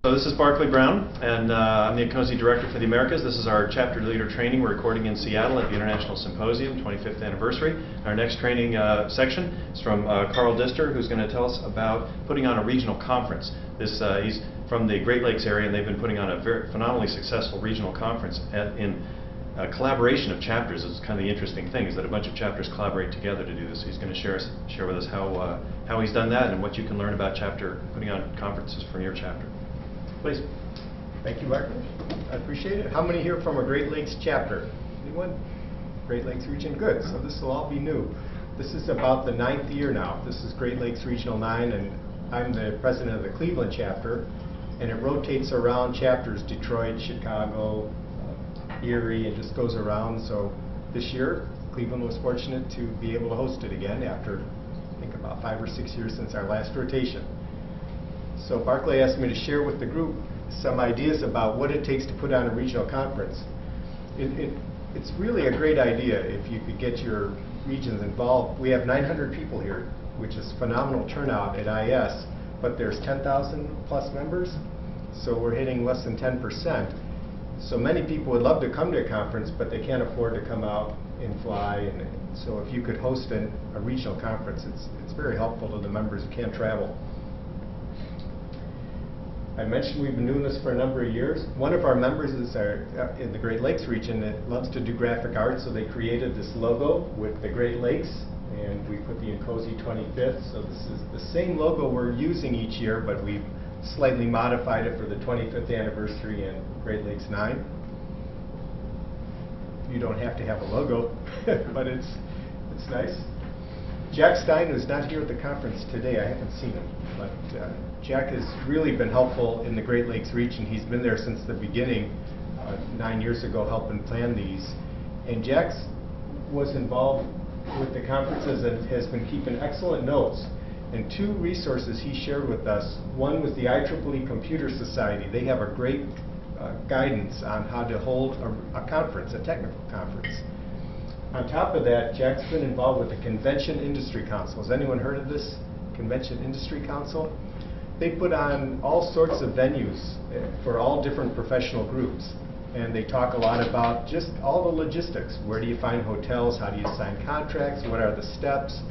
So this is Barclay Brown, and I'm the INCOSE Director for the Americas. This is our chapter leader training we're recording in Seattle at the International Symposium, 25th anniversary. Our next training section is from Carl Dister, who's going to tell us about putting on a regional conference. He's from the Great Lakes area, and they've been putting on a very phenomenally successful regional conference in collaboration of chapters. Is kind of the interesting thing, is that a bunch of chapters collaborate together to do this. He's going to share with us how he's done that and what you can learn about putting on conferences from your chapter. Please. Thank you, Barclay. I appreciate it. How many here from a Great Lakes chapter? Anyone? Great Lakes region? Good. So this will all be new. This is about the 9th year now. This is Great Lakes Regional 9, and I'm the president of the Cleveland chapter, and it rotates around chapters: Detroit, Chicago, Erie, and just goes around. So this year, Cleveland was fortunate to be able to host it again after, I think, about 5 or 6 years since our last rotation. So Barclay asked me to share with the group some ideas about what it takes to put on a regional conference. It's really a great idea if you could get your regions involved. We have 900 people here, which is phenomenal turnout at IS, but there's 10,000 plus members, so we're hitting less than 10%. So many people would love to come to a conference, but they can't afford to come out and fly. And so if you could host a regional conference, it's very helpful to the members who can't travel. I mentioned we've been doing this for a number of years. One of our members is in the Great Lakes region that loves to do graphic art, so they created this logo with the Great Lakes, and we put the INCOSE 25th. So this is the same logo we're using each year, but we've slightly modified it for the 25th anniversary and Great Lakes 9. You don't have to have a logo, but it's nice. Jack Stein, who's not here at the conference today, I haven't seen him, but Jack has really been helpful in the Great Lakes region. He's been there since the beginning, 9 years ago, helping plan these. And Jack was involved with the conferences and has been keeping excellent notes. And 2 resources he shared with us. One was the IEEE Computer Society. They have a great guidance on how to hold a conference, a technical conference. On top of that, Jack's been involved with the Convention Industry Council. Has anyone heard of this Convention Industry Council? They put on all sorts of venues for all different professional groups. And they talk a lot about just all the logistics. Where do you find hotels? How do you sign contracts? What are the steps?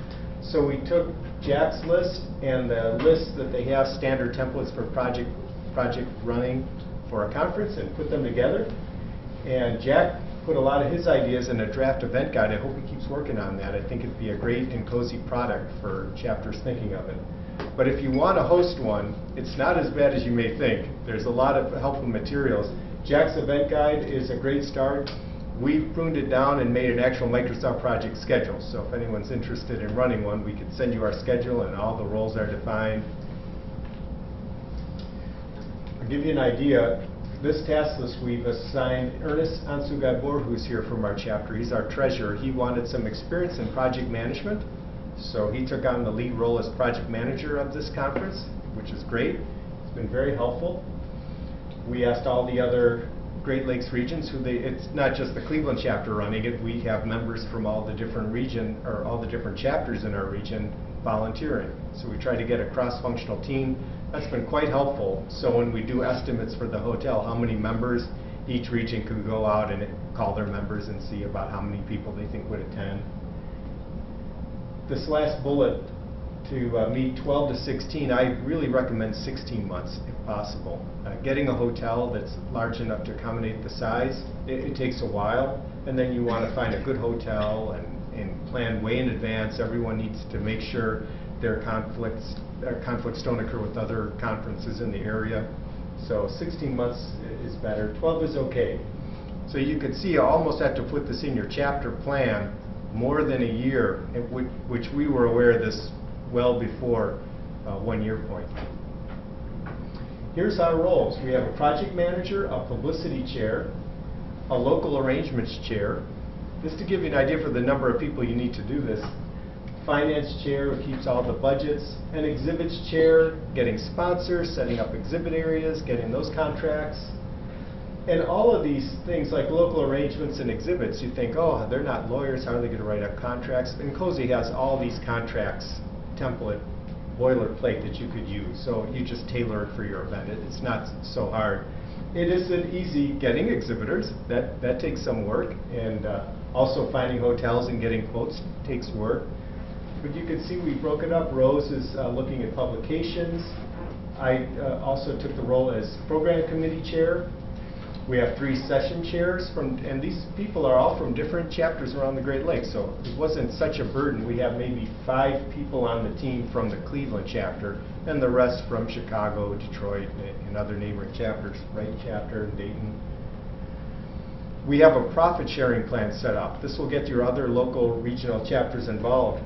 So we took Jack's list and the list that they have, standard templates for project running for a conference, and put them together. And Jack put a lot of his ideas in a draft event guide. I hope he keeps working on that. I think it'd be a great INCOSE product for chapters thinking of it. But if you want to host one, it's not as bad as you may think. There's a lot of helpful materials. Jack's event guide is a great start. We've pruned it down and made an actual Microsoft project schedule. So if anyone's interested in running one, we could send you our schedule, and all the roles are defined. I'll give you an idea. This task list, we've assigned Ernest Ansugabor, who's here from our chapter. He's our treasurer. He wanted some experience in project management, so he took on the lead role as project manager of this conference, which is great. It's been very helpful. We asked all the other Great Lakes regions it's not just the Cleveland chapter running it. We have members from all the different chapters in our region volunteering. So we try to get a cross-functional team. That's been quite helpful. So when we do estimates for the hotel, how many members, each region could go out and call their members and see about how many people they think would attend. This last bullet, to meet 12 to 16, I really recommend 16 months if possible. Getting a hotel that's large enough to accommodate the size, it takes a while, and then you want to find a good hotel and plan way in advance. Everyone needs to make sure their conflicts don't occur with other conferences in the area. So 16 months is better. 12 is okay. So you can see you almost have to put this in your chapter plan more than a year, which we were aware of this well before 1 year point. Here's our roles. We have a project manager, a publicity chair, a local arrangements chair. Just to give you an idea for the number of people you need to do this. Finance chair, who keeps all the budgets. An exhibits chair, getting sponsors, setting up exhibit areas, getting those contracts. And all of these things like local arrangements and exhibits, you think, oh, they're not lawyers, how are they going to write up contracts? INCOSE has all these contracts template boilerplate that you could use. So you just tailor it for your event. It's not so hard. It isn't easy getting exhibitors. That takes some work. And also finding hotels and getting quotes takes work. But you can see we broke it up. Rose is looking at publications. I also took the role as program committee chair. We have 3 session chairs, and these people are all from different chapters around the Great Lakes, so it wasn't such a burden. We have maybe 5 people on the team from the Cleveland chapter, and the rest from Chicago, Detroit, and other neighboring chapters, Wright chapter, Dayton. We have a profit sharing plan set up. This will get your other local regional chapters involved.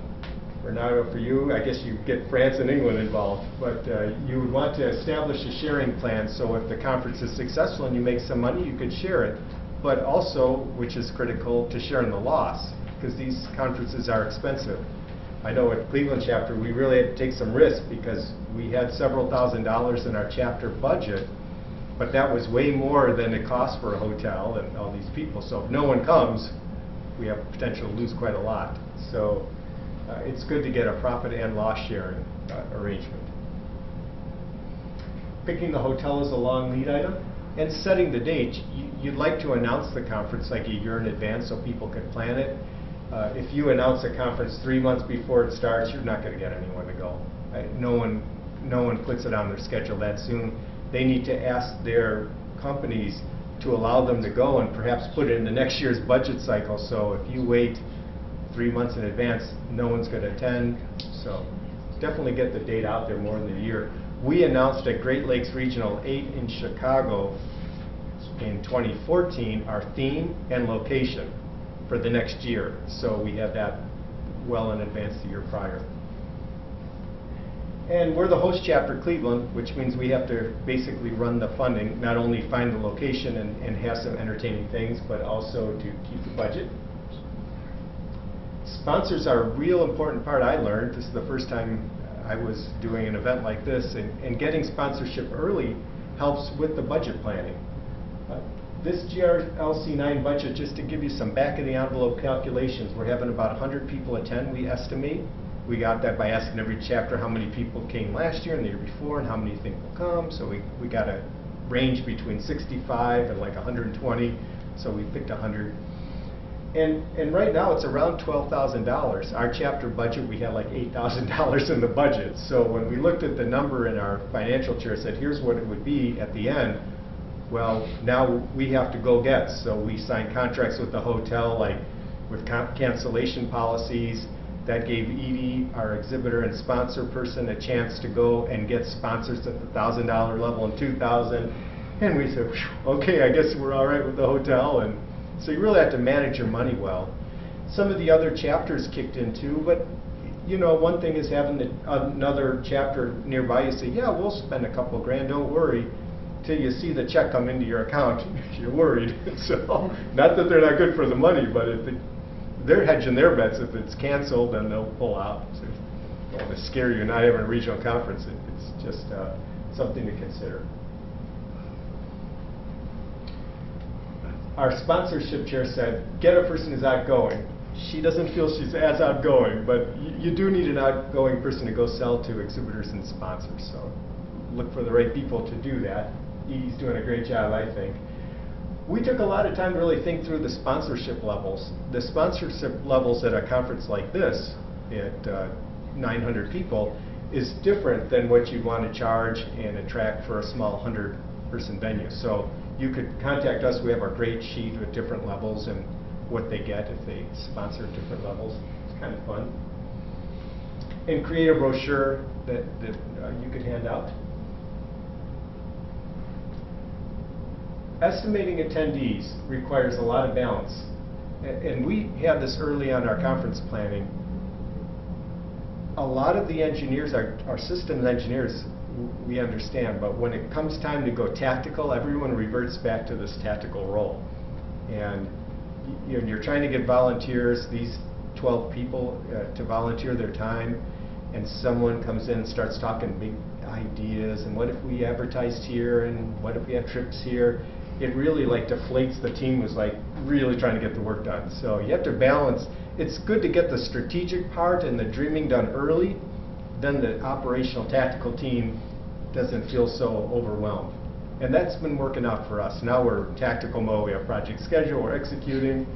Bernardo, for you, I guess you get France and England involved, but you would want to establish a sharing plan, so if the conference is successful and you make some money, you could share it, but also, which is critical, to share in the loss, because these conferences are expensive. I know at Cleveland chapter, we really had to take some risk because we had several $1,000s in our chapter budget, but that was way more than it cost for a hotel and all these people, so if no one comes, we have potential to lose quite a lot. So. It's good to get a profit and loss sharing arrangement. Picking the hotel is a long lead item, and setting the date. You'd like to announce the conference like a year in advance so people can plan it. If you announce a conference 3 months before it starts, you're not going to get anyone to go. No one puts it on their schedule that soon. They need to ask their companies to allow them to go and perhaps put it in the next year's budget cycle. So if you wait 3 months in advance, no one's going to attend, so definitely get the date out there more than a year. We announced at Great Lakes Regional 8 in Chicago in 2014 our theme and location for the next year, so we had that well in advance the year prior. And we're the host chapter Cleveland, which means we have to basically run the funding, not only find the location and have some entertaining things, but also to keep the budget. Sponsors are a real important part. I learned this is the first time I was doing an event like this, and getting sponsorship early helps with the budget planning. This GRLC 9 budget, just to give you some back of the envelope calculations, we're having about 100 people attend, we estimate. We got that by asking every chapter how many people came last year and the year before and how many think will come. So we got a range between 65 and like 120, so we picked 100. And right now it's around $12,000. Our chapter budget, we had like $8,000 in the budget. So when we looked at the number in our financial chair, said here's what it would be at the end. Well, now we have to go get. So we signed contracts with the hotel, like with cancellation policies. That gave Edie, our exhibitor and sponsor person, a chance to go and get sponsors at the $1,000 level and $2,000. And we said, okay, I guess we're all right with the hotel. And so you really have to manage your money well. Some of the other chapters kicked in too, but you know, one thing is having another chapter nearby. You say, yeah, we'll spend a couple grand, don't worry. Till you see the check come into your account, you're worried. So, not that they're not good for the money, but if they're hedging their bets. If it's canceled, then they'll pull out. So don't want to scare you not having a regional conference. It's just something to consider. Our sponsorship chair said, get a person who's outgoing. She doesn't feel she's as outgoing, but you do need an outgoing person to go sell to exhibitors and sponsors. So look for the right people to do that. Edie's doing a great job, I think. We took a lot of time to really think through the sponsorship levels. The sponsorship levels at a conference like this, at 900 people, is different than what you'd want to charge and attract for a small 100-person venue. So you could contact us. We have our grade sheet with different levels and what they get if they sponsor at different levels. It's kind of fun. And create a brochure that you could hand out. Estimating attendees requires a lot of balance. And we had this early on our conference planning. A lot of the engineers, our systems engineers, we understand, but when it comes time to go tactical, everyone reverts back to this tactical role. And you're trying to get volunteers, these 12 people, to volunteer their time, and someone comes in and starts talking big ideas, and what if we advertised here, and what if we had trips here? It really like deflates the team who's like really trying to get the work done. So you have to balance. It's good to get the strategic part and the dreaming done early, then the operational tactical team doesn't feel so overwhelmed. And that's been working out for us. Now we're in tactical mode, we have project schedule, we're executing,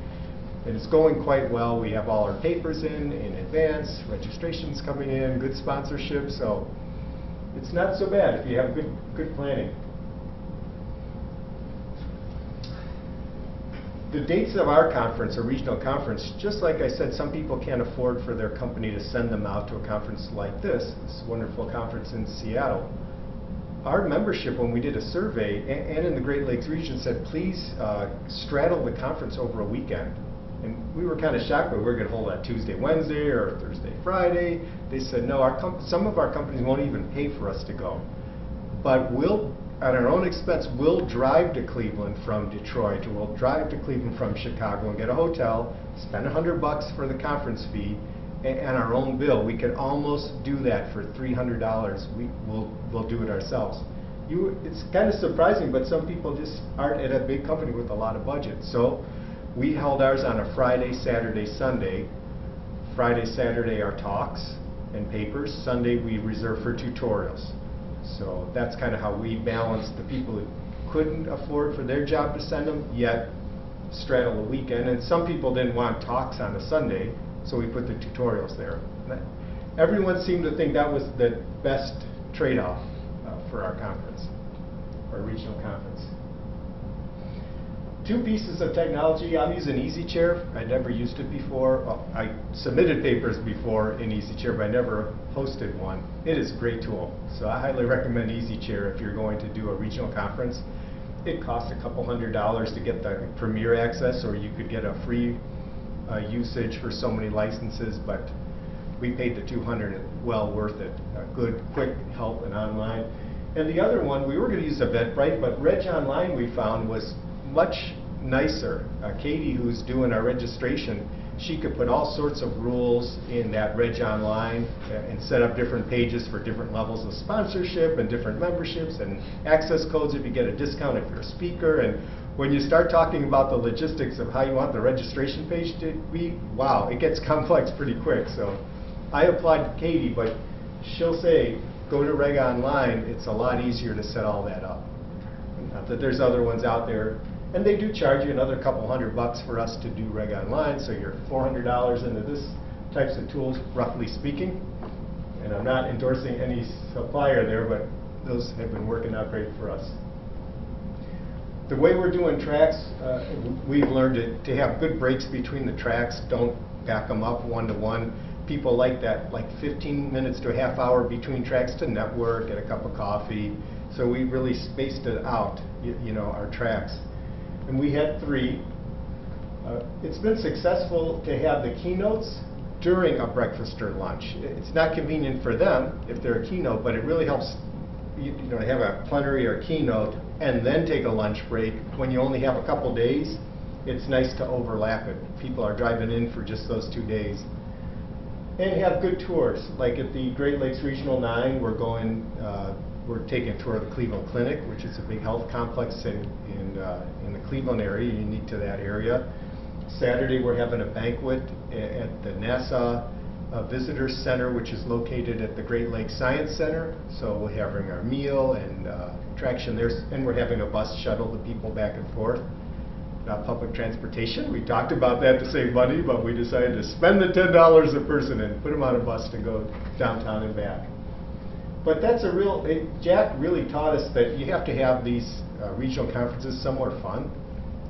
and it's going quite well. We have all our papers in advance, registrations coming in, good sponsorship, so it's not so bad if you have good planning. The dates of our conference, our regional conference, just like I said, some people can't afford for their company to send them out to a conference like this wonderful conference in Seattle. Our membership, when we did a survey, and in the Great Lakes region, said please straddle the conference over a weekend. And we were kind of shocked, but we were going to hold that Tuesday, Wednesday, or Thursday, Friday. They said no, some of our companies won't even pay for us to go. But we'll, at our own expense, we'll drive to Cleveland from Detroit, or we'll drive to Cleveland from Chicago and get a hotel, spend $100 for the conference fee, and our own bill. We could almost do that for $300. We'll do it ourselves. It's kind of surprising, but some people just aren't at a big company with a lot of budget. So we held ours on a Friday, Saturday, Sunday. Friday, Saturday are talks and papers. Sunday we reserve for tutorials. So that's kind of how we balance the people who couldn't afford for their job to send them, yet straddle the weekend. And some people didn't want talks on a Sunday, so we put the tutorials there. Everyone seemed to think that was the best trade-off for our conference, our regional conference. 2 pieces of technology. I'm using EasyChair. I never used it before. Well, I submitted papers before in EasyChair, but I never hosted one. It is a great tool. So I highly recommend EasyChair if you're going to do a regional conference. It costs a couple $100s to get the premier access, or you could get a free usage for so many licenses, but we paid the $200, well worth it. Good, quick help and online. And the other one, we were going to use Eventbrite, but Reg Online we found was much nicer. Katie, who's doing our registration, she could put all sorts of rules in that Reg Online and set up different pages for different levels of sponsorship and different memberships and access codes if you get a discount if you're a speaker. And when you start talking about the logistics of how you want the registration page to be, wow, it gets complex pretty quick. So I applied to Katie, but she'll say, go to Reg Online, it's a lot easier to set all that up. Not that there's other ones out there. And they do charge you another couple $100 for us to do Reg Online, so you're $400 into this types of tools, roughly speaking. And I'm not endorsing any supplier there, but those have been working out great for us. The way we're doing tracks, we've learned to have good breaks between the tracks. Don't back them up one-to-one. People like that, like 15 minutes to a half hour between tracks to network, get a cup of coffee. So we really spaced it out, you know, our tracks. And we had 3. It's been successful to have the keynotes during a breakfast or lunch. It's not convenient for them if they're a keynote, but it really helps you know, to have a plenary or keynote and then take a lunch break. When you only have a couple days, it's nice to overlap it. People are driving in for just those 2 days. And have good tours. Like at the Great Lakes Regional 9, we're taking a tour of the Cleveland Clinic, which is a big health complex in the Cleveland area, unique to that area. Saturday we're having a banquet at the NASA Visitor Center, which is located at the Great Lakes Science Center. So we're having our meal and attraction there, and we're having a bus shuttle the people back and forth. Not public transportation. We talked about that to save money, but we decided to spend the $10 a person and put them on a bus to go downtown and back. But that's a real, Jack really taught us that you have to have these regional conferences somewhere fun,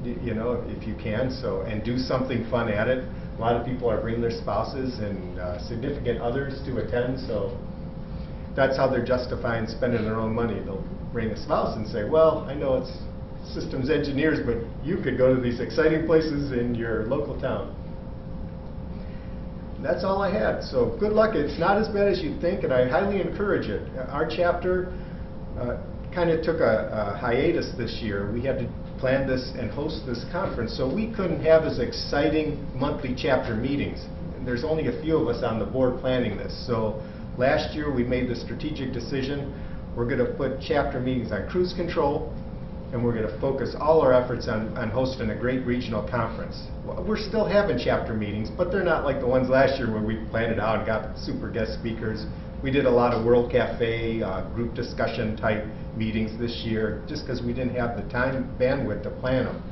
you know, if you can, so, and do something fun at it. A lot of people are bringing their spouses and significant others to attend, so that's how they're justifying spending their own money. They'll bring a spouse and say, well, I know it's systems engineers, but you could go to these exciting places in your local town. That's all I had. So good luck. It's not as bad as you think, and I highly encourage it. Our chapter kind of took a hiatus this year. We had to plan this and host this conference, so we couldn't have as exciting monthly chapter meetings. There's only a few of us on the board planning this. So last year we made the strategic decision. We're going to put chapter meetings on cruise control, and we're going to focus all our efforts on hosting a great regional conference. We're still having chapter meetings, but they're not like the ones last year where we planned it out and got super guest speakers. We did a lot of World Cafe, group discussion type meetings this year, just because we didn't have the time bandwidth to plan them.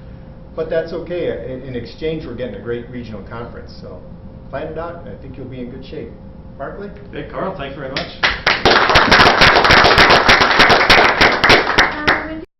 But that's okay. In exchange, we're getting a great regional conference. So plan it out, and I think you'll be in good shape. Barkley? Hey, Carl, thank you very much.